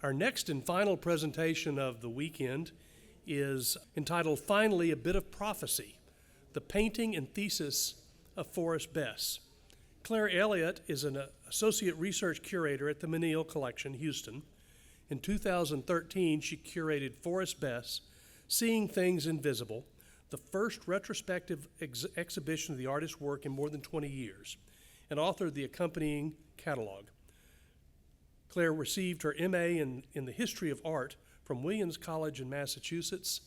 Our next and final presentation of the weekend is entitled Finally a Bit of Prophecy, the Painting and Thesis of Forrest Bess. Clare Elliott is an associate research curator at the Menil Collection, Houston. In 2013, she curated Forrest Bess, Seeing Things Invisible, the first retrospective exhibition of the artist's work in more than 20 years, and authored the accompanying catalog. Clare received her M.A. in the history of art from Williams College in Massachusetts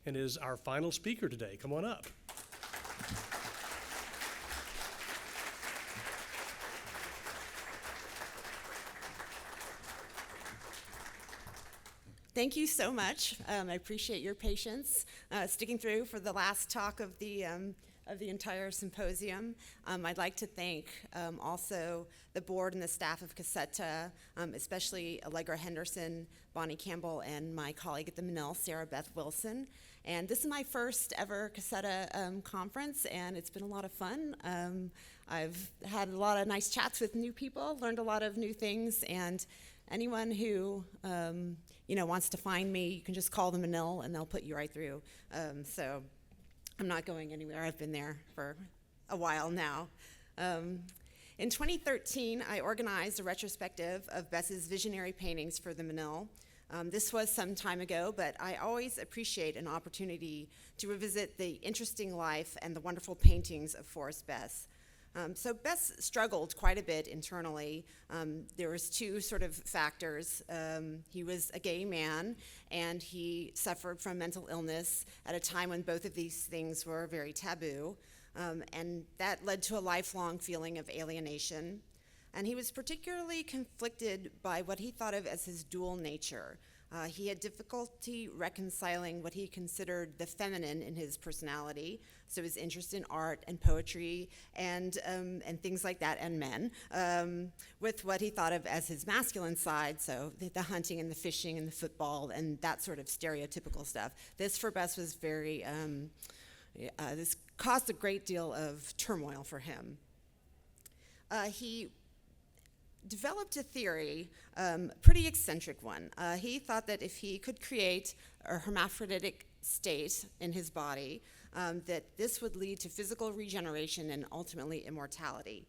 and is our final speaker today. Come on up. Thank you so much. I appreciate your patience sticking through for the last talk of the entire symposium. I'd like to thank also the board and the staff of Casetta, especially Allegra Henderson, Bonnie Campbell, and my colleague at the Menil, Sarah Beth Wilson. And this is my first ever Casetta conference, and it's been a lot of fun. I've had a lot of nice chats with new people, learned a lot of new things, and anyone who wants to find me, you can just call the Menil and they'll put you right through. So I'm not going anywhere. I've been there for a while now. In 2013, I organized a retrospective of Bess's visionary paintings for the Menil. This was some time ago, but I always appreciate an opportunity to revisit the interesting life and the wonderful paintings of Forrest Bess. So Bess struggled quite a bit internally. There was two sort of factors. He was a gay man, and he suffered from mental illness at a time when both of these things were very taboo. And that led to a lifelong feeling of alienation. And he was particularly conflicted by what he thought of as his dual nature. He had difficulty reconciling what he considered the feminine in his personality, so his interest in art and poetry and things like that, and men, with what he thought of as his masculine side, so the hunting and the fishing and the football and that sort of stereotypical stuff. This for Bess was very, this caused a great deal of turmoil for him. He developed a theory, pretty eccentric one. He thought that if he could create a hermaphroditic state in his body, that this would lead to physical regeneration and ultimately immortality.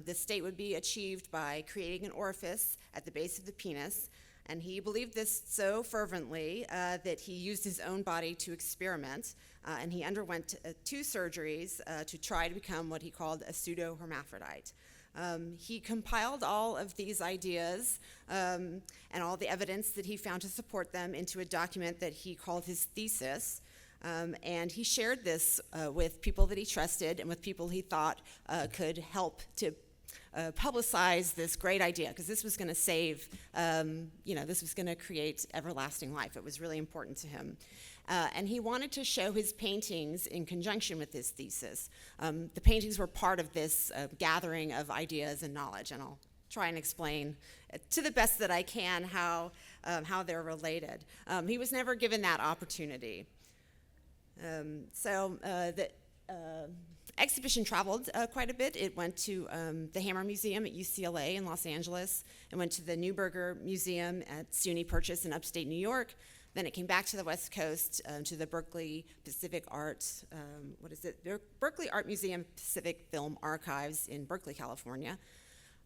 This state would be achieved by creating an orifice at the base of the penis, and he believed this so fervently that he used his own body to experiment, and he underwent 2 surgeries to try to become what he called a pseudo-hermaphrodite. He compiled all of these ideas and all the evidence that he found to support them into a document that he called his Thesis, and he shared this with people that he trusted and with people he thought could help to publicize this great idea, because this was going to save, this was going to create everlasting life. It was really important to him. And he wanted to show his paintings in conjunction with his thesis. The paintings were part of this gathering of ideas and knowledge, and I'll try and explain to the best that I can how they're related. He was never given that opportunity. The exhibition traveled quite a bit. It went to the Hammer Museum at UCLA in Los Angeles. It went to the Neuberger Museum at SUNY Purchase in upstate New York. Then it came back to the West Coast to the Berkeley Pacific Art, Berkeley Art Museum Pacific Film Archives in Berkeley, California.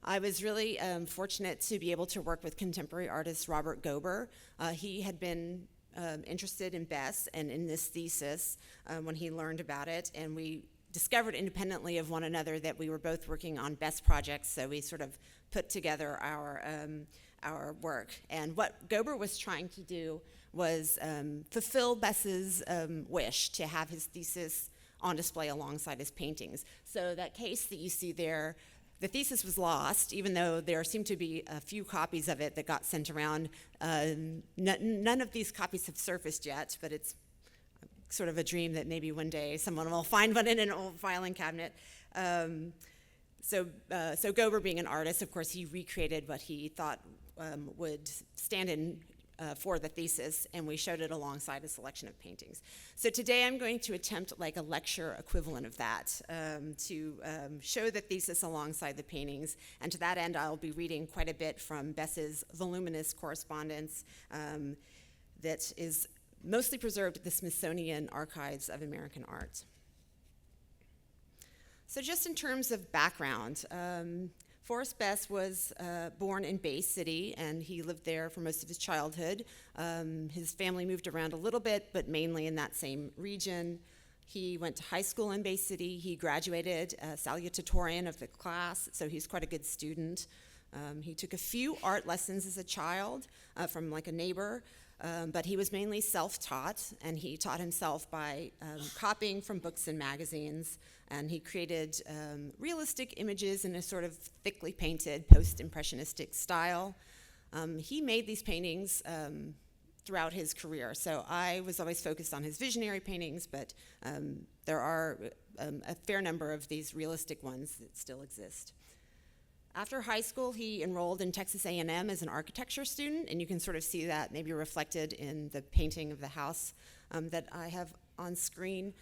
I was really fortunate to be able to work with contemporary artist Robert Gober. He had been interested in Bess and in this thesis when he learned about it, and we discovered independently of one another that we were both working on Bess projects, so we sort of put together our work. And what Gober was trying to do was fulfill Bess's wish to have his thesis on display alongside his paintings. So that case that you see there, the thesis was lost, even though there seemed to be a few copies of it that got sent around. None of these copies have surfaced yet, but it's sort of a dream that maybe one day someone will find one in an old filing cabinet. So Gober, being an artist, of course, he recreated what he thought would stand in for the thesis, and we showed it alongside a selection of paintings. So today I'm going to attempt like a lecture equivalent of that, to show the thesis alongside the paintings, and to that end I'll be reading quite a bit from Bess's voluminous correspondence that is mostly preserved at the Smithsonian Archives of American Art. So just in terms of background, Forrest Bess was born in Bay City, and he lived there for most of his childhood. His family moved around a little bit, but mainly in that same region. He went to high school in Bay City. He graduated salutatorian of the class, so he's quite a good student. He took a few art lessons as a child from like a neighbor, but he was mainly self-taught, and he taught himself by copying from books and magazines, and he created realistic images in a sort of thickly painted post-impressionistic style. He made these paintings throughout his career, so I was always focused on his visionary paintings, but there are a fair number of these realistic ones that still exist. After high school, he enrolled in Texas A&M as an architecture student, and you can sort of see that maybe reflected in the painting of the house that I have on screen.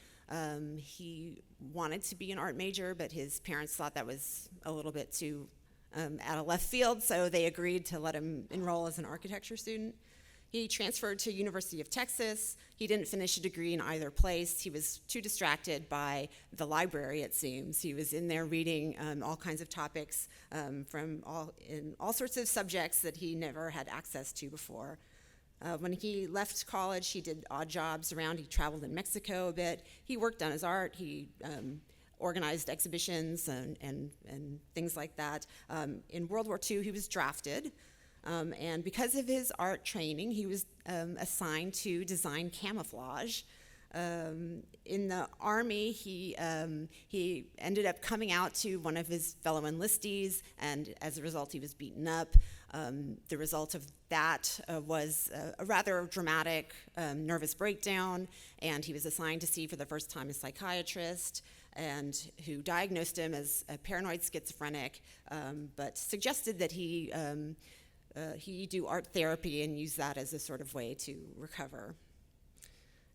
He wanted to be an art major, but his parents thought that was a little bit too out of left field, so they agreed to let him enroll as an architecture student. He transferred to University of Texas. He didn't finish a degree in either place. He was too distracted by the library, it seems. He was in there reading all kinds of topics from all sorts of subjects that he never had access to before. When he left college, he did odd jobs around. He traveled in Mexico a bit. He worked on his art. He organized exhibitions and things like that. In World War II, he was drafted. And because of his art training, he was assigned to design camouflage. In the Army, he ended up coming out to one of his fellow enlistees, and as a result, he was beaten up. The result of that was a rather dramatic nervous breakdown, and he was assigned to see for the first time a psychiatrist, and who diagnosed him as a paranoid schizophrenic, but suggested that he do art therapy and use that as a sort of way to recover.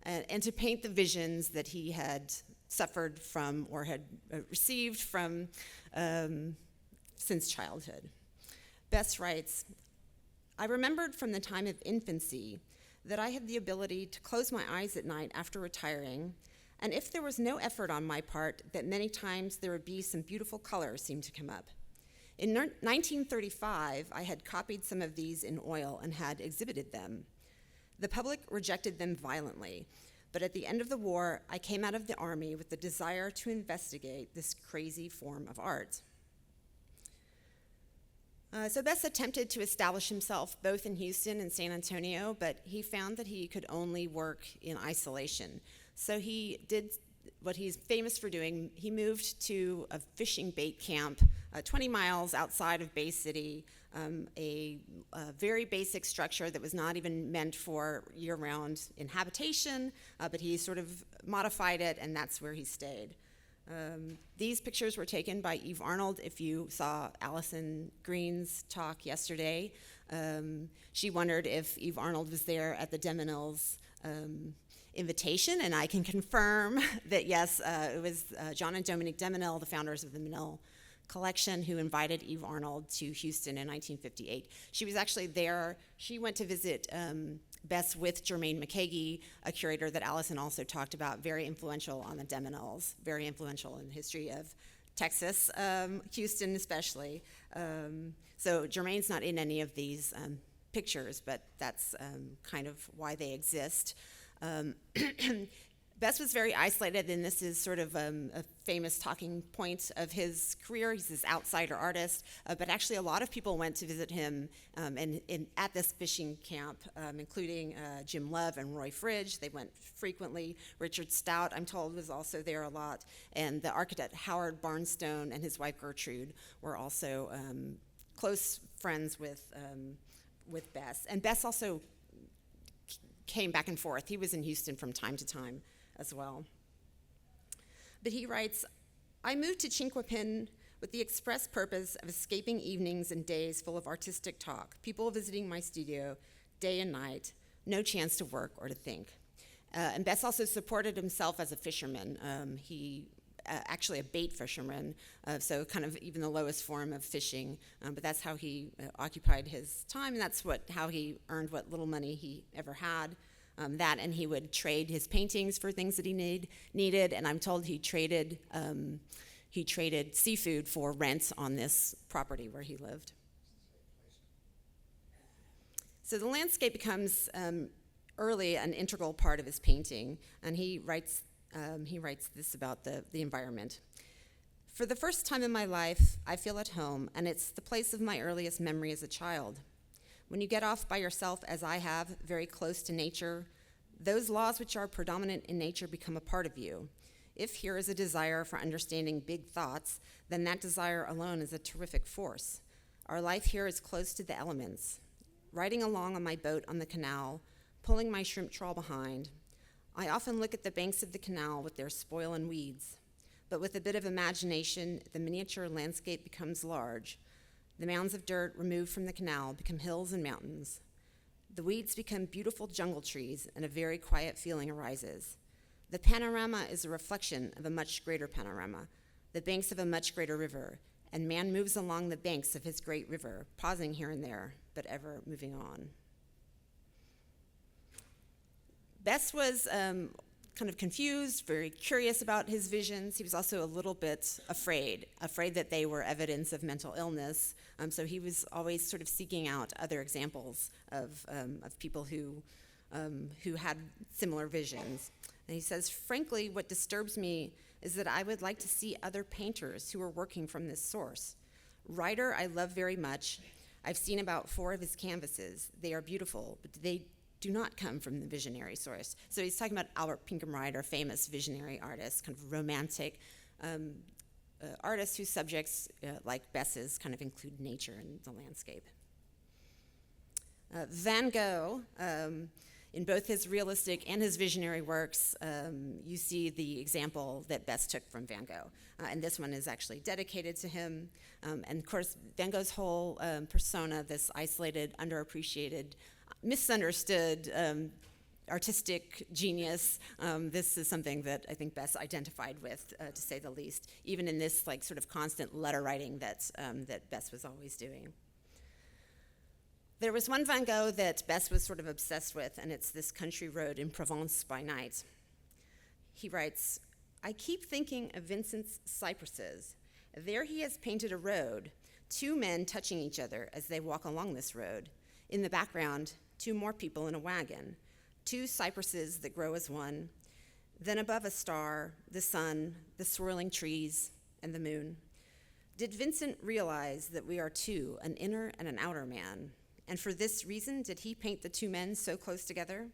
And to paint the visions that he had suffered from or had received from since childhood. Bess writes, "I remembered from the time of infancy that I had the ability to close my eyes at night after retiring, and if there was no effort on my part, that many times there would be some beautiful colors seem to come up. In 1935, I had copied some of these in oil and had exhibited them. The public rejected them violently, but at the end of the war, I came out of the Army with the desire to investigate this crazy form of art." So Bess attempted to establish himself both in Houston and San Antonio, but he found that he could only work in isolation. So he did what he's famous for doing. He moved to a fishing bait camp 20 miles outside of Bay City, a very basic structure that was not even meant for year-round inhabitation, but he sort of modified it, and that's where he stayed. These pictures were taken by Eve Arnold. If you saw Allison Green's talk yesterday, she wondered if Eve Arnold was there at the de Menil's invitation, and I can confirm that yes, it was John and Dominique de Menil, the founders of the Menil collection, who invited Eve Arnold to Houston in 1958. She was actually there. She went to visit Bess with Jermaine McKagy, a curator that Allison also talked about, very influential on the de Menils, very influential in the history of Texas, Houston especially. So Jermaine's not in any of these pictures, but that's kind of why they exist. Bess was very isolated, and this is sort of a famous talking point of his career. He's this outsider artist, but actually a lot of people went to visit him at this fishing camp, including Jim Love and Roy Fridge. They went frequently. Richard Stout, I'm told, was also there a lot, and the architect Howard Barnstone and his wife Gertrude were also close friends with Bess. And Bess also came back and forth. He was in Houston from time to time as well. But he writes, "I moved to Chinquapin with the express purpose of escaping evenings and days full of artistic talk, people visiting my studio, day and night, no chance to work or to think. And Bess also supported himself as a fisherman. He actually a bait fisherman, so kind of even the lowest form of fishing, but that's how he occupied his time, and that's how he earned what little money he ever had. And he would trade his paintings for things that he needed, and I'm told he traded seafood for rent on this property where he lived. So the landscape becomes early an integral part of his painting, and he writes this about the environment. For the first time in my life, I feel at home, and it's the place of my earliest memory as a child. When you get off by yourself, as I have, very close to nature, those laws which are predominant in nature become a part of you. If here is a desire for understanding big thoughts, then that desire alone is a terrific force. Our life here is close to the elements. Riding along on my boat on the canal, pulling my shrimp trawl behind, I often look at the banks of the canal with their spoil and weeds. But with a bit of imagination, the miniature landscape becomes large. The mounds of dirt removed from the canal become hills and mountains. The weeds become beautiful jungle trees, and a very quiet feeling arises. The panorama is a reflection of a much greater panorama, the banks of a much greater river, and man moves along the banks of his great river, pausing here and there, but ever moving on. Bess was kind of confused, very curious about his visions. He was also a little bit afraid that they were evidence of mental illness. So he was always sort of seeking out other examples of people who had similar visions. And he says, frankly, what disturbs me is that I would like to see other painters who are working from this source. Ryder, I love very much. I've seen about 4 of his canvases. They are beautiful, but they do not come from the visionary source. So he's talking about Albert Pinkham Ryder, famous visionary artist, kind of romantic artist whose subjects, like Bess's, kind of include nature and the landscape. Van Gogh, in both his realistic and his visionary works, you see the example that Bess took from Van Gogh. And this one is actually dedicated to him. And of course, Van Gogh's whole persona, this isolated, underappreciated, misunderstood artistic genius, this is something that I think Bess identified with, to say the least, even in this like sort of constant letter writing that Bess was always doing. There was one Van Gogh that Bess was sort of obsessed with, and it's this country road in Provence by night. He writes, I keep thinking of Vincent's cypresses. There he has painted a road, 2 men touching each other as they walk along this road. In the background, 2 more people in a wagon, 2 cypresses that grow as one. Then above a star, the sun, the swirling trees, and the moon. Did Vincent realize that we are 2, an inner and an outer man? And for this reason, did he paint the 2 men so close together?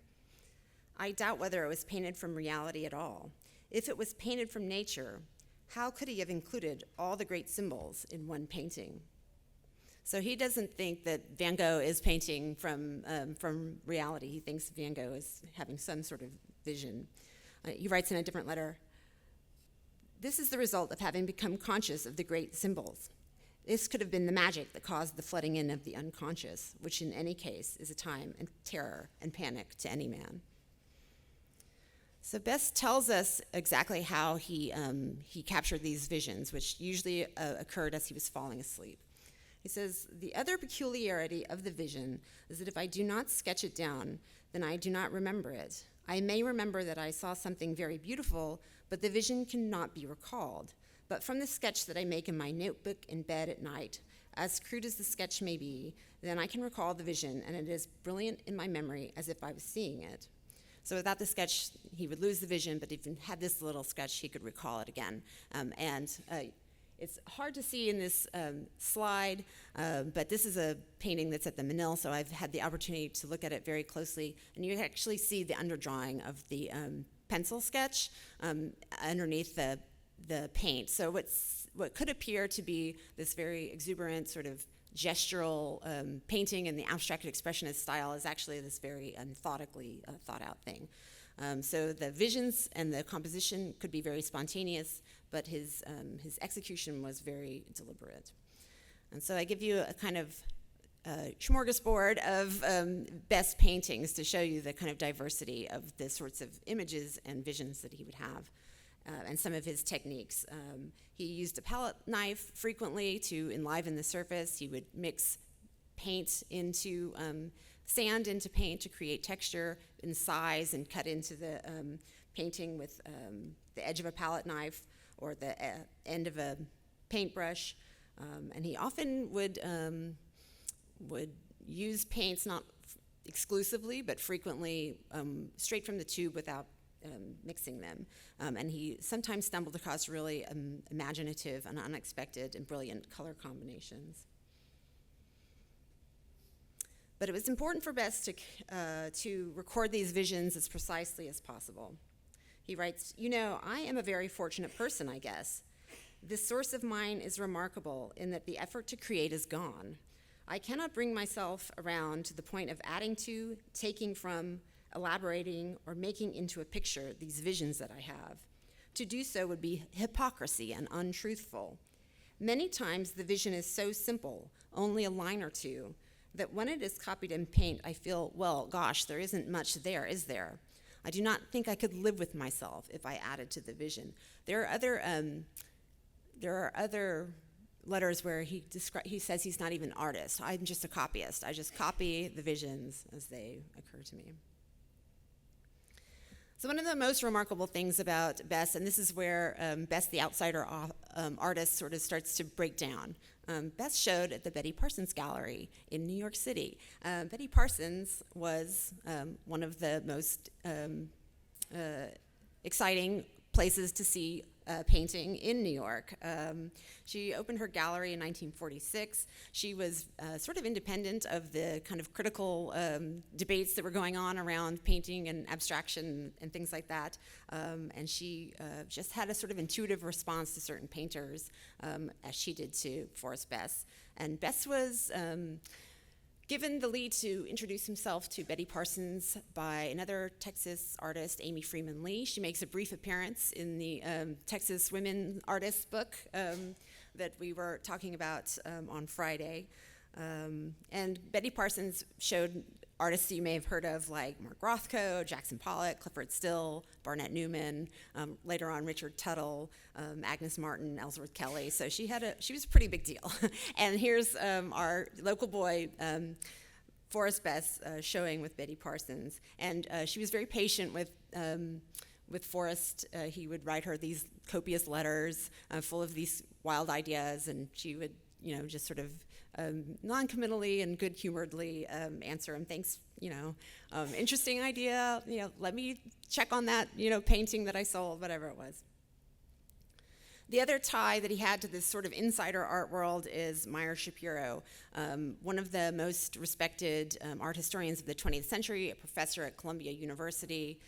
I doubt whether it was painted from reality at all. If it was painted from nature, how could he have included all the great symbols in one painting? So he doesn't think that Van Gogh is painting from reality. He thinks Van Gogh is having some sort of vision. He writes in a different letter, this is the result of having become conscious of the great symbols. This could have been the magic that caused the flooding in of the unconscious, which in any case is a time of terror and panic to any man. So Bess tells us exactly how he captured these visions, which usually occurred as he was falling asleep. He says, the other peculiarity of the vision is that if I do not sketch it down, then I do not remember it. I may remember that I saw something very beautiful, but the vision cannot be recalled. But from the sketch that I make in my notebook in bed at night, as crude as the sketch may be, then I can recall the vision, and it is brilliant in my memory as if I was seeing it. So without the sketch, he would lose the vision, but if he had this little sketch, he could recall it again. It's hard to see in this slide, but this is a painting that's at the Menil, so I've had the opportunity to look at it very closely, and you can actually see the underdrawing of the pencil sketch underneath the paint. So what could appear to be this very exuberant sort of gestural painting in the abstract expressionist style is actually this very methodically thought out thing. So the visions and the composition could be very spontaneous, but his execution was very deliberate. And so I give you a kind of smorgasbord of Bess paintings to show you the kind of diversity of the sorts of images and visions that he would have, and some of his techniques. He used a palette knife frequently to enliven the surface. He would mix paint into sand into paint to create texture and size, and cut into the painting with the edge of a palette knife or the end of a paintbrush. And he often would use paints not exclusively, but frequently straight from the tube without mixing them. And he sometimes stumbled across really imaginative and unexpected and brilliant color combinations. But it was important for Bess to record these visions as precisely as possible. He writes, I am a very fortunate person, I guess. This source of mine is remarkable in that the effort to create is gone. I cannot bring myself around to the point of adding to, taking from, elaborating, or making into a picture these visions that I have. To do so would be hypocrisy and untruthful. Many times the vision is so simple, only a line or two, that when it is copied in paint, I feel, well, gosh, there isn't much there, is there? I do not think I could live with myself if I added to the vision. There are other letters where he says he's not even an artist. I'm just a copyist. I just copy the visions as they occur to me. So one of the most remarkable things about Bess, and this is where Bess the outsider artist sort of starts to break down. Bess showed at the Betty Parsons Gallery in New York City. Betty Parsons was one of the most exciting places to see painting in New York. She opened her gallery in 1946. She was sort of independent of the kind of critical debates that were going on around painting and abstraction and things like that. And she just had a sort of intuitive response to certain painters, as she did to Forrest Bess. And Bess was given the lead to introduce himself to Betty Parsons by another Texas artist, Amy Freeman Lee. She makes a brief appearance in the Texas Women Artists book that we were talking about on Friday. And Betty Parsons showed artists you may have heard of, like Mark Rothko, Jackson Pollock, Clifford Still, Barnett Newman, later on Richard Tuttle, Agnes Martin, Ellsworth Kelly. So she was a pretty big deal. And here's our local boy, Forrest Bess, showing with Betty Parsons. And she was very patient with Forrest. He would write her these copious letters full of these wild ideas, and she would, just sort of non-committally and good-humoredly answer him. Thanks, interesting idea. Let me check on that, painting that I sold, whatever it was. The other tie that he had to this sort of insider art world is Meyer Shapiro, one of the most respected art historians of the 20th century, a professor at Columbia University.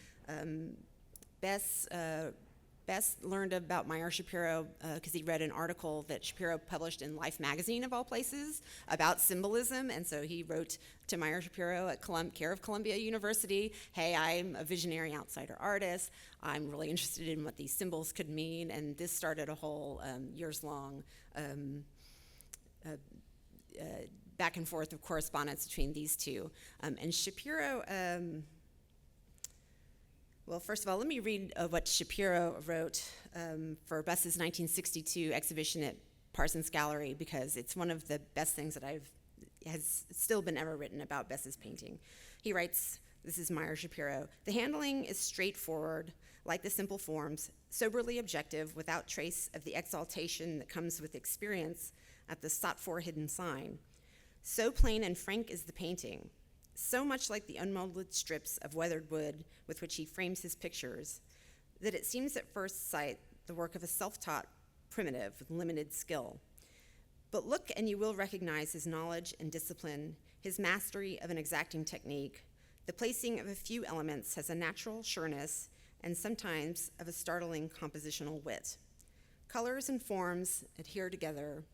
Bess learned about Meyer Shapiro because he read an article that Shapiro published in Life magazine, of all places, about symbolism. And so he wrote to Meyer Shapiro at care of Columbia University, hey, I'm a visionary outsider artist. I'm really interested in what these symbols could mean. And this started a whole years-long back and forth of correspondence between these two. And Shapiro... Well, first of all, let me read what Shapiro wrote for Bess's 1962 exhibition at Parsons Gallery, because it's one of the best things that has still been ever written about Bess's painting. He writes, this is Meyer Shapiro, "The handling is straightforward, like the simple forms, soberly objective, without trace of the exaltation that comes with experience at the sought-for hidden sign. So plain and frank is the painting, so much like the unmolded strips of weathered wood with which he frames his pictures, that it seems at first sight the work of a self-taught primitive with limited skill. But look and you will recognize his knowledge and discipline, his mastery of an exacting technique. The placing of a few elements has a natural sureness and sometimes of a startling compositional wit. Colors and forms adhere together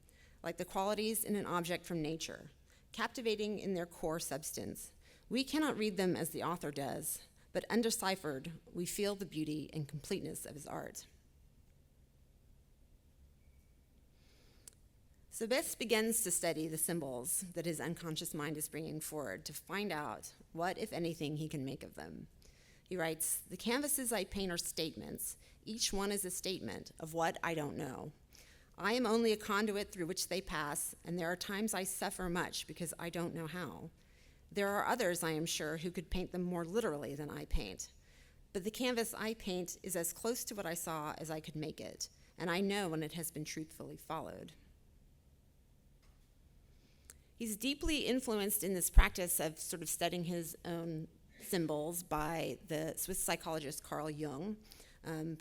like the qualities in an object from nature, captivating in their core substance. We cannot read them as the author does, but undeciphered, we feel the beauty and completeness of his art." So Bess begins to study the symbols that his unconscious mind is bringing forward to find out what, if anything, he can make of them. He writes, "The canvases I paint are statements. Each one is a statement of what I don't know. I am only a conduit through which they pass, and there are times I suffer much because I don't know how. There are others, I am sure, who could paint them more literally than I paint. But the canvas I paint is as close to what I saw as I could make it, and I know when it has been truthfully followed." He's deeply influenced in this practice of sort of studying his own symbols by the Swiss psychologist Carl Jung.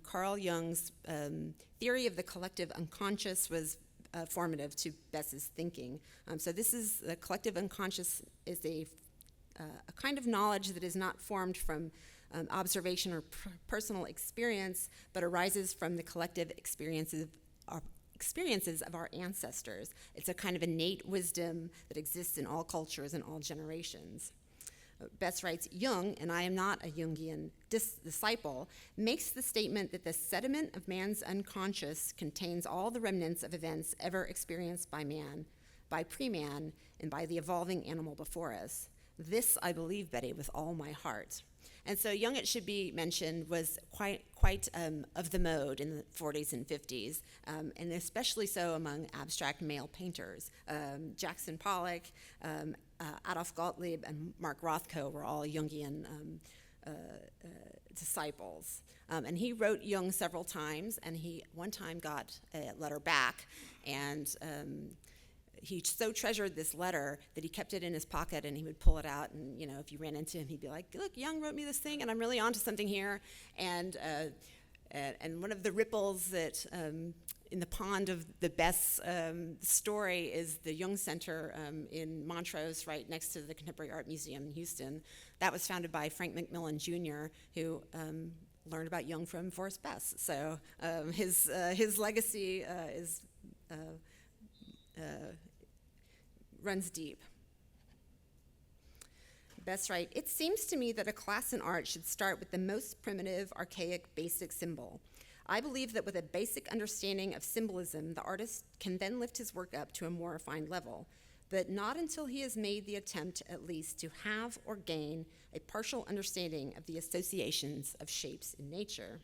Carl Jung's theory of the collective unconscious was formative to Bess's thinking. So this is the collective unconscious is a kind of knowledge that is not formed from observation or personal experience, but arises from the collective experiences of our ancestors. It's a kind of innate wisdom that exists in all cultures and all generations. Bess writes, "Jung, and I am not a Jungian disciple, makes the statement that the sediment of man's unconscious contains all the remnants of events ever experienced by man, by pre-man, and by the evolving animal before us. This I believe, Betty, with all my heart." And so Jung, it should be mentioned, was quite of the mode in the 40s and 50s, and especially so among abstract male painters. Jackson Pollock, Adolf Gottlieb, and Mark Rothko were all Jungian disciples. And he wrote Jung several times, and he one time got a letter back, and he so treasured this letter that he kept it in his pocket, and he would pull it out, and if you ran into him, he'd be like, "Look, Jung wrote me this thing, and I'm really onto something here." And one of the ripples that in the pond of the Bess story is the Jung Center in Montrose, right next to the Contemporary Art Museum in Houston. That was founded by Frank McMillan Jr., who learned about Jung from Forrest Bess. So his legacy runs deep. Bess writes, "It seems to me that a class in art should start with the most primitive, archaic, basic symbol. I believe that with a basic understanding of symbolism, the artist can then lift his work up to a more refined level, but not until he has made the attempt, at least, to have or gain a partial understanding of the associations of shapes in nature."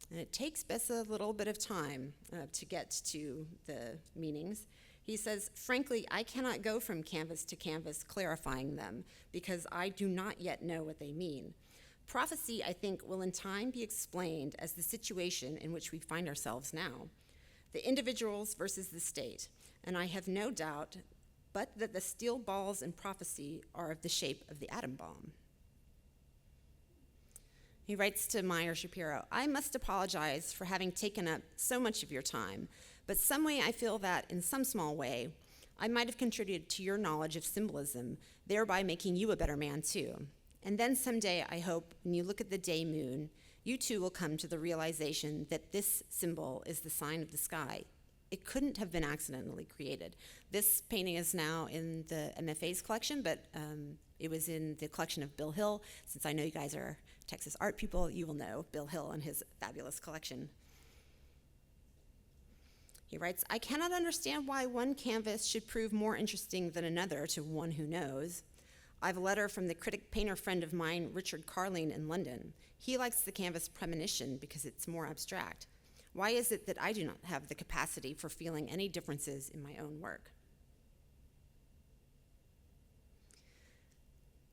And it takes Bess a little bit of time to get to the meanings. He says, "Frankly, I cannot go from canvas to canvas clarifying them because I do not yet know what they mean. Prophecy, I think, will in time be explained as the situation in which we find ourselves now, the individuals versus the state, and I have no doubt but that the steel balls in prophecy are of the shape of the atom bomb." He writes to Meyer Shapiro, "I must apologize for having taken up so much of your time, but some way I feel that, in some small way, I might have contributed to your knowledge of symbolism, thereby making you a better man too. And then someday, I hope, when you look at the day moon, you too will come to the realization that this symbol is the sign of the sky. It couldn't have been accidentally created." This painting is now in the MFA's collection, but it was in the collection of Bill Hill. Since I know you guys are Texas art people, you will know Bill Hill and his fabulous collection. He writes, "I cannot understand why one canvas should prove more interesting than another to one who knows. I have a letter from the critic painter friend of mine, Richard Carling, in London. He likes the canvas Premonition because it's more abstract. Why is it that I do not have the capacity for feeling any differences in my own work?"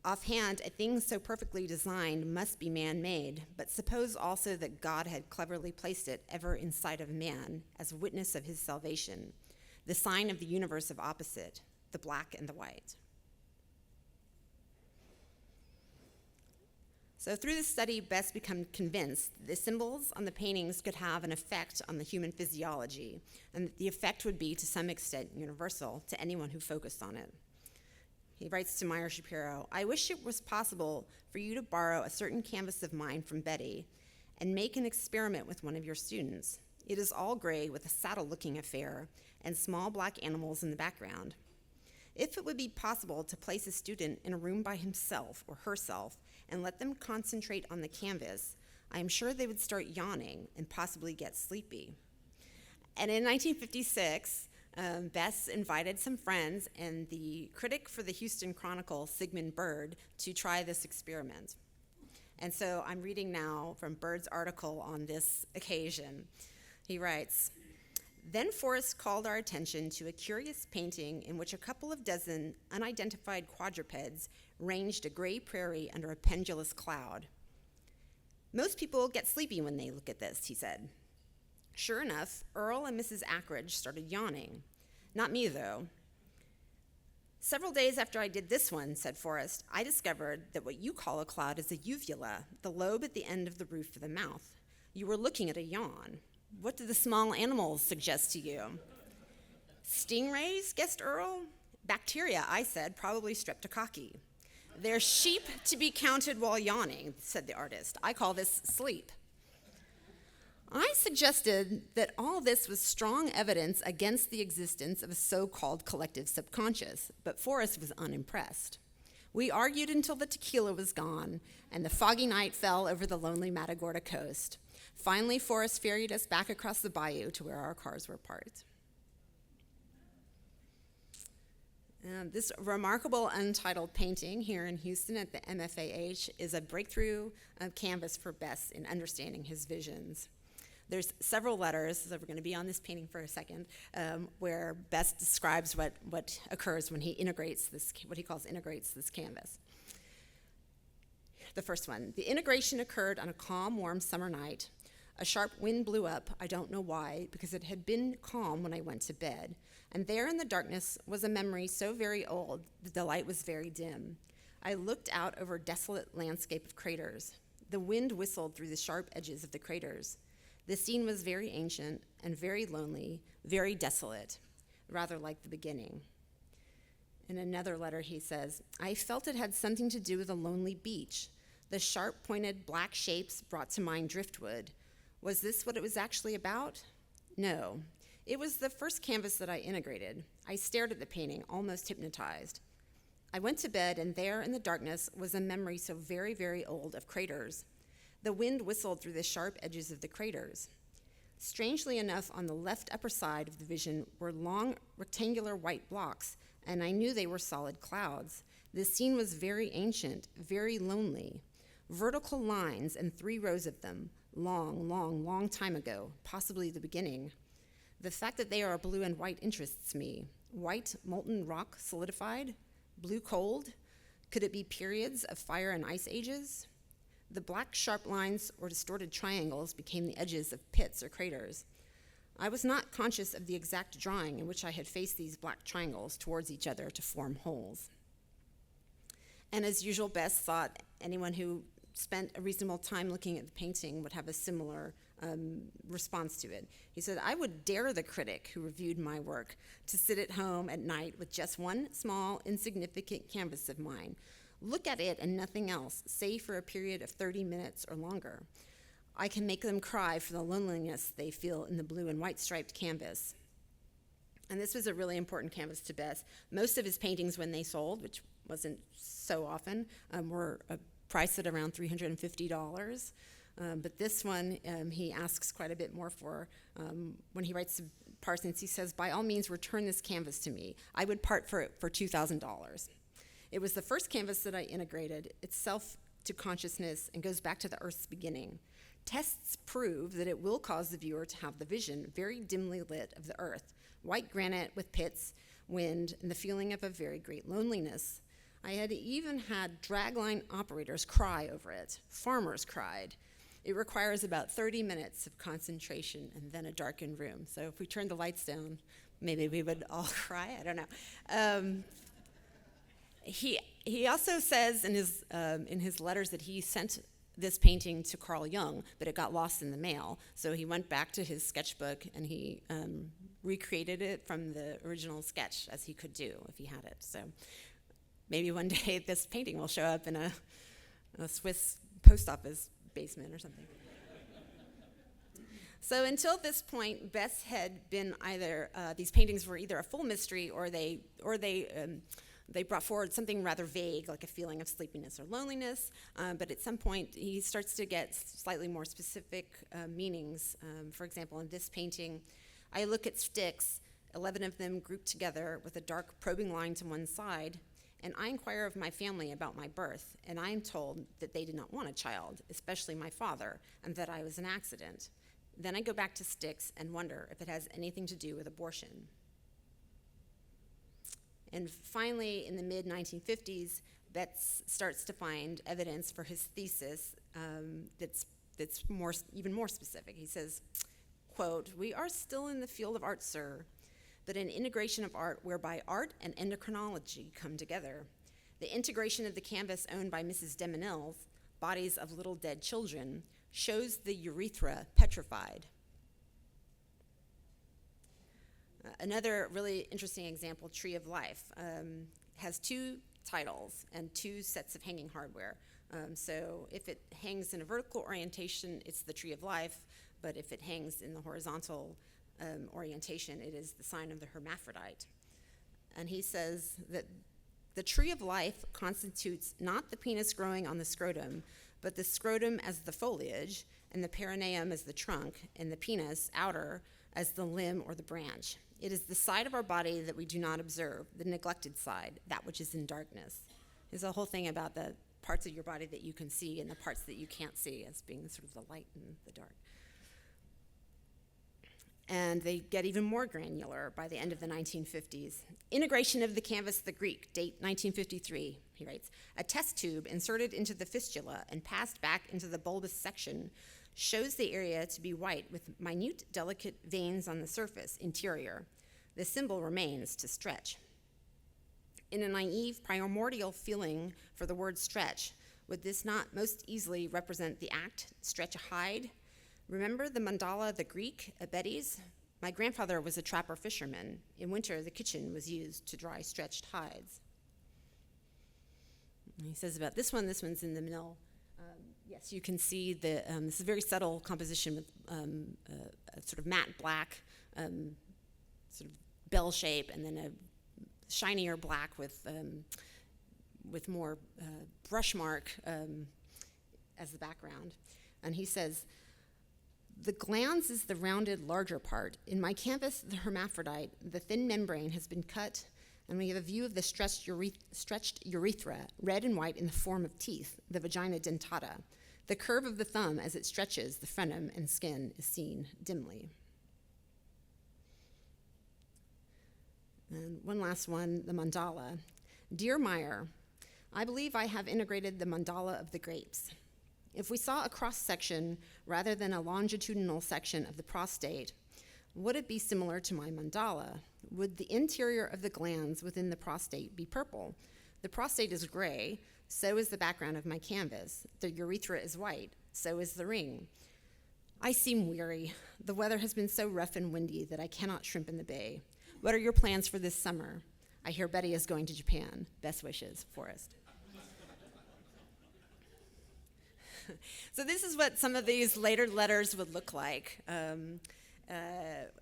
Offhand, a thing so perfectly designed must be man-made, but suppose also that God had cleverly placed it ever inside of man as a witness of his salvation, the sign of the universe of opposite, the black and the white. So through this study, Bess became convinced the symbols on the paintings could have an effect on the human physiology, and that the effect would be, to some extent, universal to anyone who focused on it. He writes to Meyer Shapiro, "I wish it was possible for you to borrow a certain canvas of mine from Betty and make an experiment with one of your students. It is all gray with a saddle-looking affair and small black animals in the background. If it would be possible to place a student in a room by himself or herself and let them concentrate on the canvas, I am sure they would start yawning and possibly get sleepy." And in 1956, Bess invited some friends and the critic for the Houston Chronicle, Sigmund Bird, to try this experiment. And so I'm reading now from Bird's article on this occasion. He writes, "Then Forrest called our attention to a curious painting in which a couple of dozen unidentified quadrupeds ranged a gray prairie under a pendulous cloud. Most people get sleepy when they look at this," he said. Sure enough, Earl and Mrs. Ackridge started yawning. Not me, though. "Several days after I did this one," said Forrest, "I discovered that what you call a cloud is a uvula, the lobe at the end of the roof of the mouth. You were looking at a yawn. What do the small animals suggest to you?" "Stingrays," guessed Earl. "Bacteria," I said, "probably streptococci." "They're sheep to be counted while yawning," said the artist. "I call this sleep." I suggested that all this was strong evidence against the existence of a so-called collective subconscious, but Forrest was unimpressed. We argued until the tequila was gone, and the foggy night fell over the lonely Matagorda coast. Finally, Forrest ferried us back across the bayou to where our cars were parked. This remarkable untitled painting here in Houston at the MFAH is a breakthrough canvas for Bess in understanding his visions. There's several letters, so we're going to be on this painting for a second, where Bess describes what occurs when he integrates this, what he calls integrates this canvas. The first one, "The integration occurred on a calm, warm summer night. A sharp wind blew up, I don't know why, because it had been calm when I went to bed. And there in the darkness was a memory so very old that the light was very dim. I looked out over a desolate landscape of craters. The wind whistled through the sharp edges of the craters. The scene was very ancient and very lonely, very desolate, rather like the beginning." In another letter he says, "I felt it had something to do with a lonely beach. The sharp pointed black shapes brought to mind driftwood. Was this what it was actually about? No. It was the first canvas that I integrated. I stared at the painting, almost hypnotized. I went to bed, and there in the darkness was a memory so very, very old of craters. The wind whistled through the sharp edges of the craters. Strangely enough, on the left upper side of the vision were long rectangular white blocks, and I knew they were solid clouds. The scene was very ancient, very lonely. Vertical lines and 3 rows of them, long time ago, possibly the beginning. The fact that they are blue and white interests me. White, molten rock solidified? Blue cold? Could it be periods of fire and ice ages? The black sharp lines or distorted triangles became the edges of pits or craters. I was not conscious of the exact drawing in which I had faced these black triangles towards each other to form holes." And as usual, Bess thought anyone who spent a reasonable time looking at the painting would have a similar response to it. He said, "I would dare the critic who reviewed my work to sit at home at night with just one small, insignificant canvas of mine. Look at it and nothing else, say for a period of 30 minutes or longer. I can make them cry for the loneliness they feel in the blue and white striped canvas." And this was a really important canvas to Bess. Most of his paintings, when they sold, which wasn't so often, were priced at around $350. But this one, he asks quite a bit more for. When he writes to Parsons, he says, "By all means, return this canvas to me. I would part for it for $2,000. It was the first canvas that I integrated itself to consciousness and goes back to the Earth's beginning. Tests prove that it will cause the viewer to have the vision, very dimly lit, of the Earth, white granite with pits, wind, and the feeling of a very great loneliness. I had even had dragline operators cry over it. Farmers cried. It requires about 30 minutes of concentration and then a darkened room." So if we turned the lights down, maybe we would all cry. I don't know. He also says in his letters that he sent this painting to Carl Jung, but it got lost in the mail. So he went back to his sketchbook and he recreated it from the original sketch, as he could do if he had it. So maybe one day this painting will show up in a Swiss post office basement or something. So until this point, Bess had been these paintings were either a full mystery or they brought forward something rather vague, like a feeling of sleepiness or loneliness. But at some point, he starts to get slightly more specific meanings. For example, in this painting, I look at sticks 11 of them grouped together with a dark probing line to one side, and I inquire of my family about my birth, and I am told that they did not want a child, especially my father, and that I was an accident. Then I go back to sticks and wonder if it has anything to do with abortion. And finally, in the mid-1950s, Betts starts to find evidence for his thesis that's even more specific. He says, quote, "We are still in the field of art, sir, but an integration of art whereby art and endocrinology come together. The integration of the canvas owned by Mrs. de Menil, Bodies of Little Dead Children, shows the urethra petrified." Another really interesting example, Tree of Life, has two titles and two sets of hanging hardware. So if it hangs in a vertical orientation, it's the Tree of Life, but if it hangs in the horizontal orientation, it is the sign of the hermaphrodite. And he says that the Tree of Life constitutes not the penis growing on the scrotum, but the scrotum as the foliage, and the perineum as the trunk, and the penis, outer, as the limb or the branch. It is the side of our body that we do not observe, the neglected side, that which is in darkness. There's a whole thing about the parts of your body that you can see and the parts that you can't see as being sort of the light and the dark. And they get even more granular by the end of the 1950s. Integration of the canvas, the Greek, date 1953, he writes, "A test tube inserted into the fistula and passed back into the bulbous section shows the area to be white with minute, delicate veins on the surface, interior. The symbol remains to stretch." In a naive, primordial feeling for the word stretch, would this not most easily represent the act, stretch a hide? Remember the mandala of the Greek at Betty's? My grandfather was a trapper fisherman. In winter, the kitchen was used to dry stretched hides. And he says about this one's in the Menil. Yes, you can see this is a very subtle composition with a sort of matte black, sort of bell shape, and then a shinier black with more brush mark as the background. And he says, "The glans is the rounded, larger part. In my canvas, the hermaphrodite, the thin membrane has been cut, and we have a view of the stretched urethra, red and white in the form of teeth, the vagina dentata. The curve of the thumb as it stretches the frenum and skin is seen dimly." And one last one, the mandala. "Dear Meyer, I believe I have integrated the mandala of the grapes. If we saw a cross-section rather than a longitudinal section of the prostate, would it be similar to my mandala? Would the interior of the glands within the prostate be purple? The prostate is gray, so is the background of my canvas. The urethra is white, so is the ring. I seem weary. The weather has been so rough and windy that I cannot shrimp in the bay. What are your plans for this summer? I hear Betty is going to Japan. Best wishes, Forrest." So this is what some of these later letters would look like.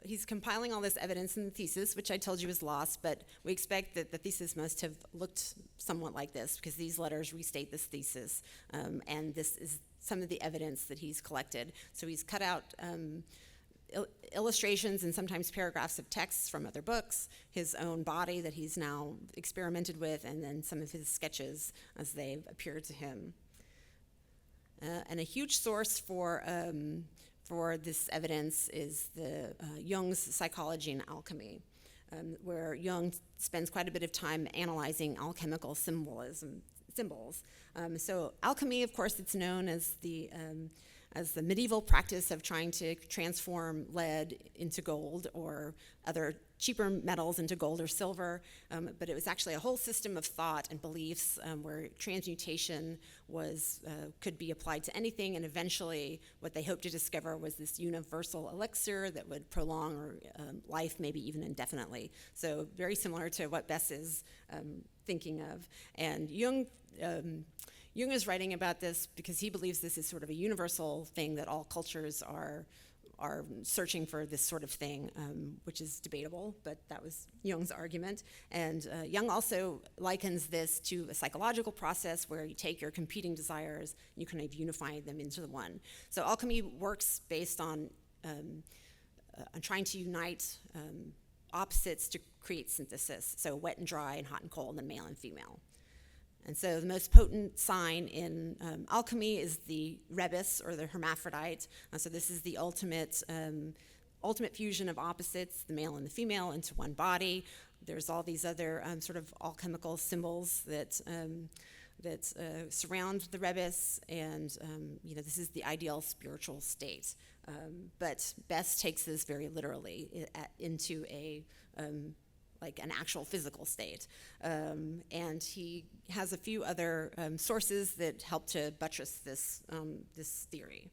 He's compiling all this evidence in the thesis, which I told you was lost, but we expect that the thesis must have looked somewhat like this, because these letters restate this thesis, and this is some of the evidence that he's collected. So he's cut out illustrations and sometimes paragraphs of texts from other books, his own body that he's now experimented with, and then some of his sketches as they've appeared to him. And a huge source for this evidence is the Jung's Psychology and Alchemy, where Jung spends quite a bit of time analyzing alchemical symbols. So alchemy, of course, it's known as the medieval practice of trying to transform lead into gold or other cheaper metals into gold or silver, but it was actually a whole system of thought and beliefs where transmutation could be applied to anything, and eventually what they hoped to discover was this universal elixir that would prolong life, maybe even indefinitely. So very similar to what Bess is thinking of. And Jung is writing about this because he believes this is sort of a universal thing, that all cultures are searching for this sort of thing, which is debatable, but that was Jung's argument. And Jung also likens this to a psychological process where you take your competing desires, and you kind of unify them into the one. So alchemy works based on trying to unite opposites to create synthesis, so wet and dry and hot and cold and male and female. And so the most potent sign in alchemy is the rebus, or the hermaphrodite. So this is the ultimate fusion of opposites, the male and the female, into one body. There's all these other sort of alchemical symbols that surround the rebus, and this is the ideal spiritual state. But Bess takes this very literally into like an actual physical state. And he has a few other sources that help to buttress this theory.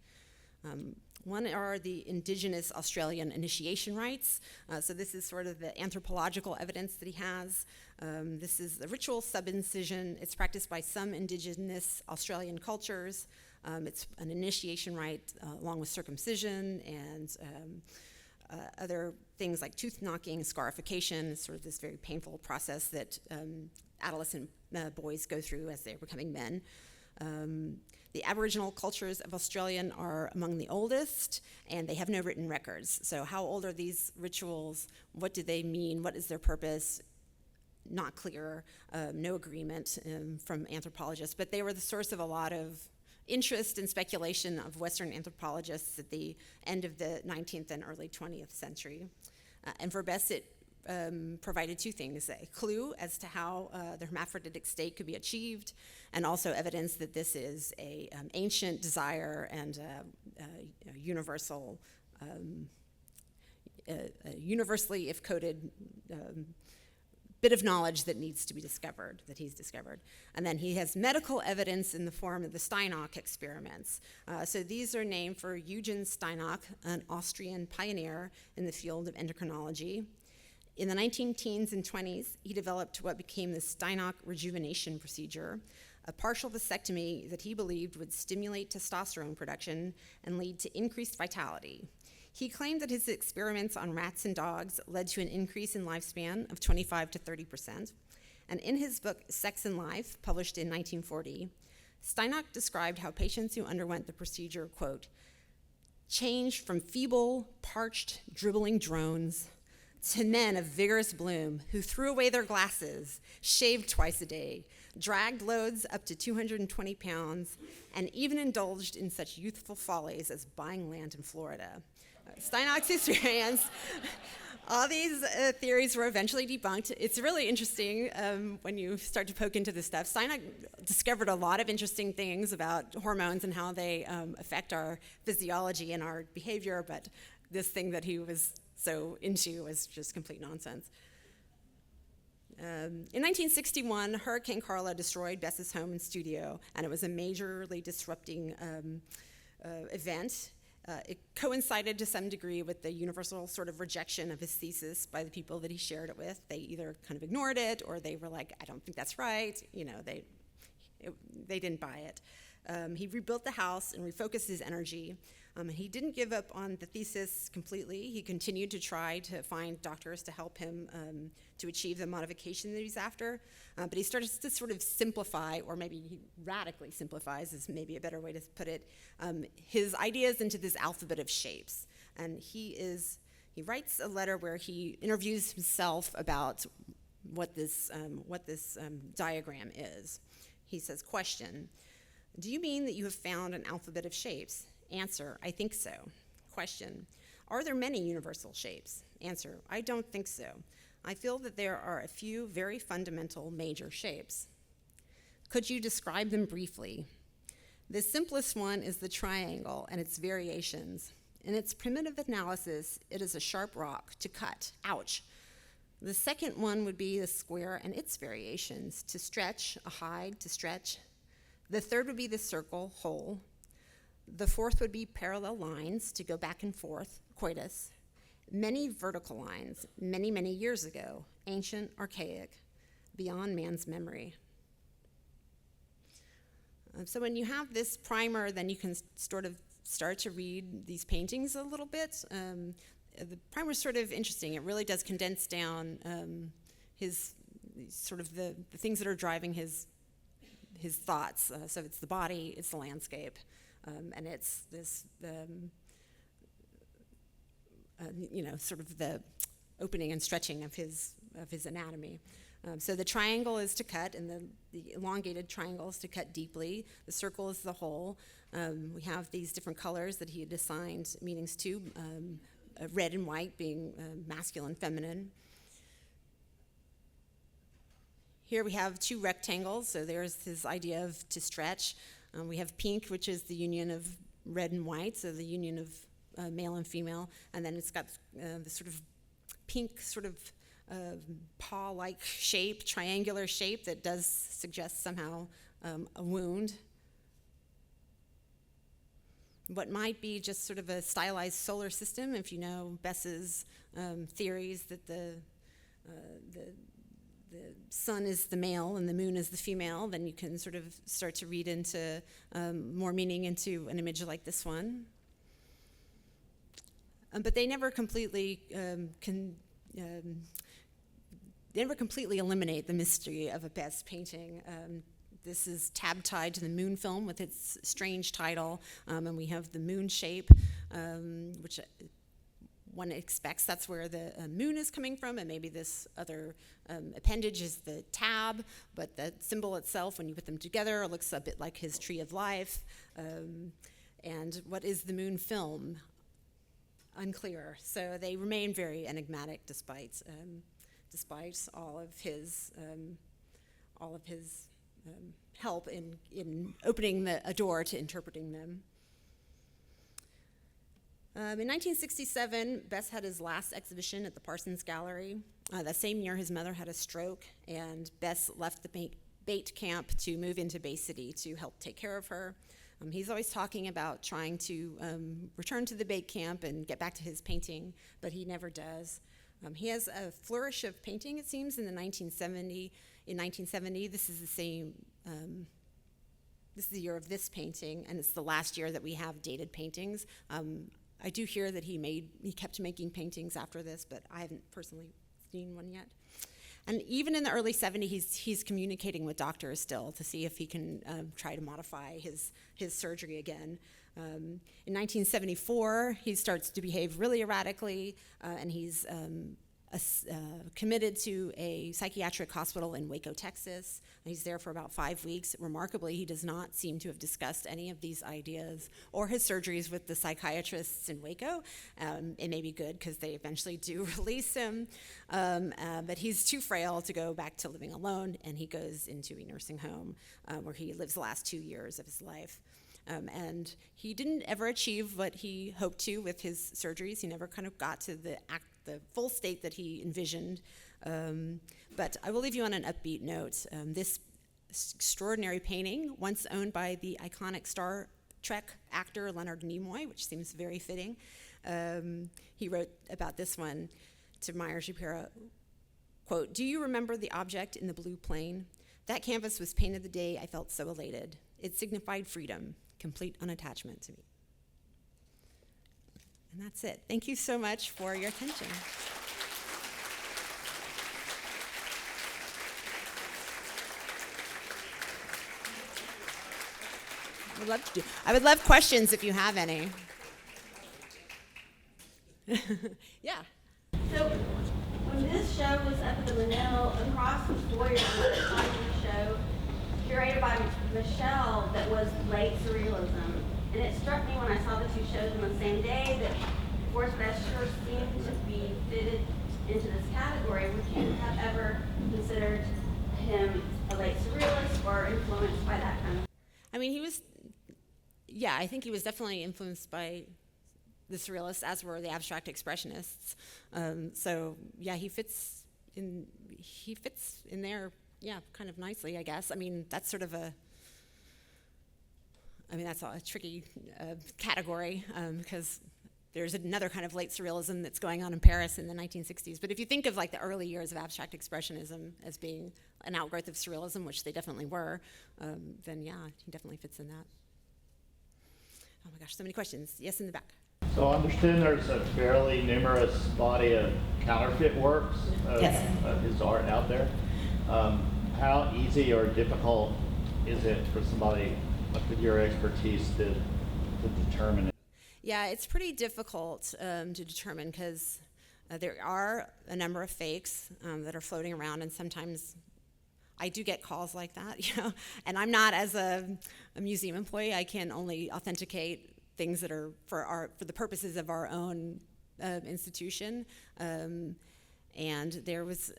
One are the indigenous Australian initiation rites. So this is sort of the anthropological evidence that he has. This is the ritual sub-incision. It's practiced by some indigenous Australian cultures. It's an initiation rite along with circumcision and other things like tooth knocking, scarification, sort of this very painful process that adolescent boys go through as they're becoming men. The Aboriginal cultures of Australia are among the oldest, and they have no written records. So how old are these rituals? What do they mean? What is their purpose? Not clear. No agreement from anthropologists, but they were the source of a lot of interest and speculation of Western anthropologists at the end of the 19th and early 20th century. And for Bess, it provided two things: a clue as to how the hermaphroditic state could be achieved, and also evidence that this is a ancient desire and a universal, universally, if coded, bit of knowledge that needs to be discovered, that he's discovered. And then he has medical evidence in the form of the Steinach experiments. So these are named for Eugen Steinach, an Austrian pioneer in the field of endocrinology. In the 19-teens and 20s, he developed what became the Steinach rejuvenation procedure, a partial vasectomy that he believed would stimulate testosterone production and lead to increased vitality. He claimed that his experiments on rats and dogs led to an increase in lifespan of 25 to 30%. And in his book, Sex and Life, published in 1940, Steinach described how patients who underwent the procedure, quote, changed from feeble, parched, dribbling drones to men of vigorous bloom who threw away their glasses, shaved twice a day, dragged loads up to 220 pounds, and even indulged in such youthful follies as buying land in Florida. Steinach's experience, all these theories were eventually debunked. It's really interesting when you start to poke into this stuff. Steinach discovered a lot of interesting things about hormones and how they affect our physiology and our behavior, but this thing that he was so into was just complete nonsense. In 1961, Hurricane Carla destroyed Bess's home and studio, and it was a majorly disrupting event. It coincided to some degree with the universal sort of rejection of his thesis by the people that he shared it with. They either kind of ignored it, or they were like, I don't think that's right. They didn't buy it. He rebuilt the house and refocused his energy. He didn't give up on the thesis completely. He continued to try to find doctors to help him to achieve the modification that he's after. But he started to sort of simplify, or maybe he radically simplifies is maybe a better way to put it, his ideas into this alphabet of shapes. And he writes a letter where he interviews himself about what this diagram is. He says, question, do you mean that you have found an alphabet of shapes? Answer, I think so. Question, are there many universal shapes? Answer, I don't think so. I feel that there are a few very fundamental major shapes. Could you describe them briefly? The simplest one is the triangle and its variations. In its primitive analysis, it is a sharp rock to cut. Ouch. The second one would be the square and its variations, to stretch, a hide, to stretch. The third would be the circle, hole. The fourth would be parallel lines, to go back and forth, coitus. Many vertical lines, many, many years ago, ancient, archaic, beyond man's memory. So when you have this primer, then you can sort of start to read these paintings a little bit. The primer is sort of interesting. It really does condense down his sort of the things that are driving his thoughts. So it's the body, it's the landscape, and it's this sort of the opening and stretching of his anatomy. So the triangle is to cut, and the elongated triangle is to cut deeply. The circle is the hole. We have these different colors that he had assigned meanings to, red and white being masculine, feminine. Here we have two rectangles, so there's his idea of to stretch. We have pink, which is the union of red and white, so the union of male and female, and then it's got the sort of pink sort of paw-like shape, triangular shape that does suggest somehow a wound. What might be just sort of a stylized solar system, if you know Bess's theories that the sun is the male and the moon is the female, then you can sort of start to read into more meaning into an image like this one. But they never completely eliminate the mystery of a Bess painting. This is tab tied to the moon film with its strange title, and we have the moon shape, which one expects that's where the moon is coming from, and maybe this other appendage is the tab, but the symbol itself, when you put them together, looks a bit like his tree of life. And what is the moon film? Unclear. So they remain very enigmatic despite all of his help in opening a door to interpreting them. In 1967, Bess had his last exhibition at the Parsons Gallery. That same year, his mother had a stroke, and Bess left the Bait camp to move into Bay City to help take care of her. He's always talking about trying to return to the Bait camp and get back to his painting, but he never does. He has a flourish of painting, it seems, in 1970. This is the same. This is the year of this painting, and it's the last year that we have dated paintings. I do hear that he kept making paintings after this, but I haven't personally seen one yet. And even in the early 70s, he's communicating with doctors still to see if he can try to modify his surgery again. In 1974, he starts to behave really erratically, and he's committed to a psychiatric hospital in Waco, Texas. He's there for about 5 weeks. Remarkably, he does not seem to have discussed any of these ideas or his surgeries with the psychiatrists in Waco. It may be good because they eventually do release him, but he's too frail to go back to living alone, and he goes into a nursing home where he lives the last 2 years of his life. And he didn't ever achieve what he hoped to with his surgeries. He never kind of got to the full state that he envisioned. But I will leave you on an upbeat note. This extraordinary painting, once owned by the iconic Star Trek actor Leonard Nimoy, which seems very fitting, he wrote about this one to Meyer Shapiro, quote, "Do you remember the object in the blue plane? That canvas was painted the day I felt so elated. It signified freedom, complete unattachment to me." And that's it. Thank you so much for your attention. I would love questions if you have any. Yeah. So when this show was up at the Menil, across the foyer was a time show curated by Michelle that was late surrealism. And it struck me when I saw the two shows on the same day that Forrest Bess sure seemed to be fitted into this category. Would you have ever considered him a late surrealist or influenced by that kind of? I mean, I think he was definitely influenced by the surrealists, as were the abstract expressionists. So yeah, he fits in there, yeah, kind of nicely, I guess. I mean, that's sort of that's a tricky category because there's another kind of late surrealism that's going on in Paris in the 1960s. But if you think of like the early years of abstract expressionism as being an outgrowth of surrealism, which they definitely were, then yeah, he definitely fits in that. Oh my gosh, so many questions. Yes, in the back. So I understand there's a fairly numerous body of counterfeit works of his art out there. How easy or difficult is it for somebody with your expertise to determine it? Yeah, it's pretty difficult to determine because There are a number of fakes that are floating around, and sometimes I do get calls like that, you know. And I'm not, as a museum employee, I can only authenticate things that are for the purposes of our own institution. And there was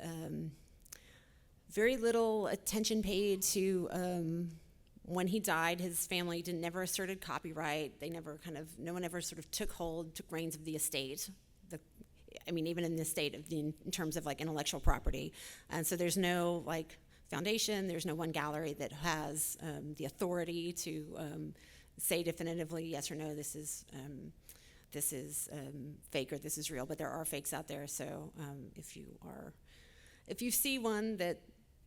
very little attention paid to when he died. His family never asserted copyright. No one ever sort of took reins of the estate. Even in the estate in terms of like intellectual property. And so there's no like foundation, there's no one gallery that has the authority to say definitively yes or no, this is fake or this is real, but there are fakes out there. So if you see one that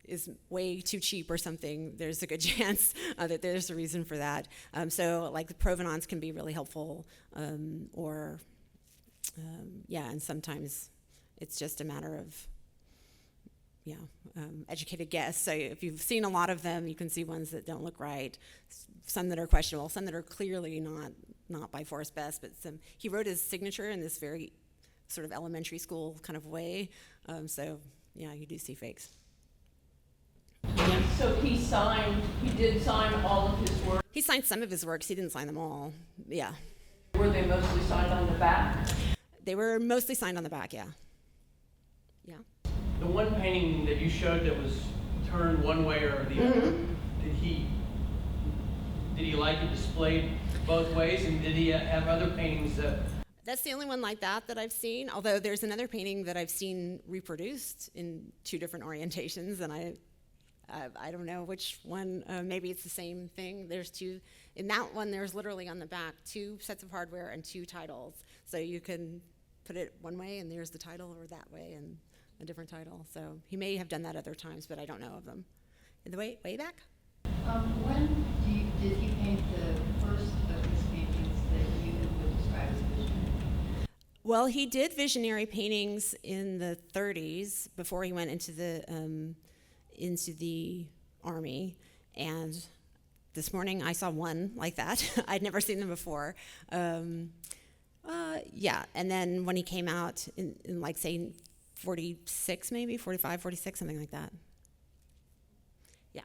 is way too cheap or something, there's a good chance that there's a reason for that. So like the provenance can be really helpful, and sometimes it's just a matter of educated guess. So if you've seen a lot of them, you can see ones that don't look right, some that are questionable, some that are clearly not by Forrest Bess, but he wrote his signature in this very sort of elementary school kind of way. You do see fakes. So he did sign all of his work? He signed some of his works, he didn't sign them all, yeah. Were they mostly signed on the back? They were mostly signed on the back, yeah. Yeah. The one painting that you showed that was turned one way or the other, did he like it displayed both ways, and did he have other paintings that... That's the only one like that I've seen, although there's another painting that I've seen reproduced in 2 different orientations, and I don't know which one. Maybe it's the same thing. There's 2. In that one, there's literally on the back 2 sets of hardware and 2 titles. So you can put it one way and there's the title, or that way and a different title. So he may have done that other times, but I don't know of them. In the way back? When did he paint the first of his paintings that you would describe as visionary? Well, he did visionary paintings in the 30s before he went into the army, and this morning I saw one like that. I'd never seen them before. And then when he came out in like, say, 46 maybe, 45, 46, something like that. Yeah.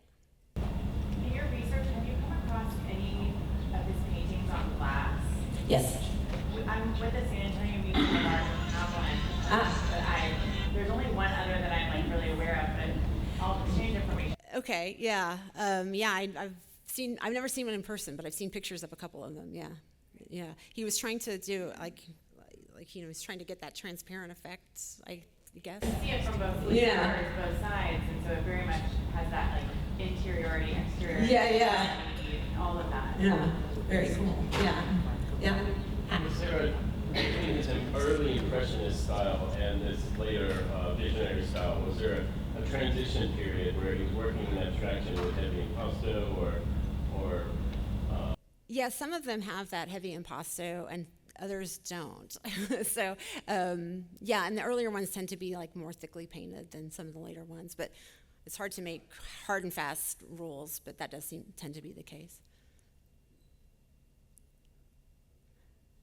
In your research, have you come across any of his paintings on glass? Yes. I'm with the San Antonio Museum of Art, and we have one. But there's only one other that I'm like really aware of, but I'll exchange information. Okay, yeah. I've never seen one in person, but I've seen pictures of a couple of them, yeah. Yeah. He was trying to do, he's trying to get that transparent effect, I guess. You see it from both both sides, and so it very much has that like interiority, exteriority. Yeah. All of that. Yeah, very cool. Yeah. Sarah, between his early impressionist style and this later visionary style, was there a transition period where he was working in abstraction with heavy impasto or Yeah, some of them have that heavy impasto and others don't. So, and the earlier ones tend to be like more thickly painted than some of the later ones, but it's hard to make hard and fast rules, but that does tend to be the case.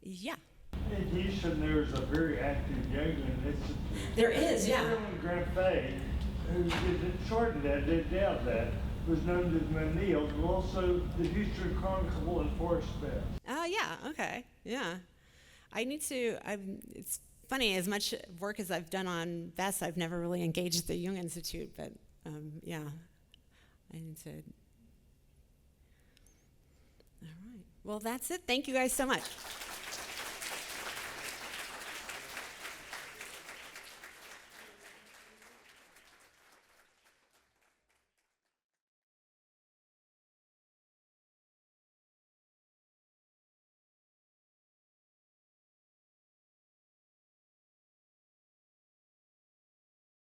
Yeah. In Houston, there's a very active yoga institute. There is, yeah. Carolyn Graffet, who did it, started that, did that, was known as Menil, who also the Houston Chronicle and Forrest Bess. Oh, yeah, okay, yeah. It's funny, as much work as I've done on Bess, I've never really engaged the Jung Institute, but I need to. All right, well, that's it. Thank you guys so much.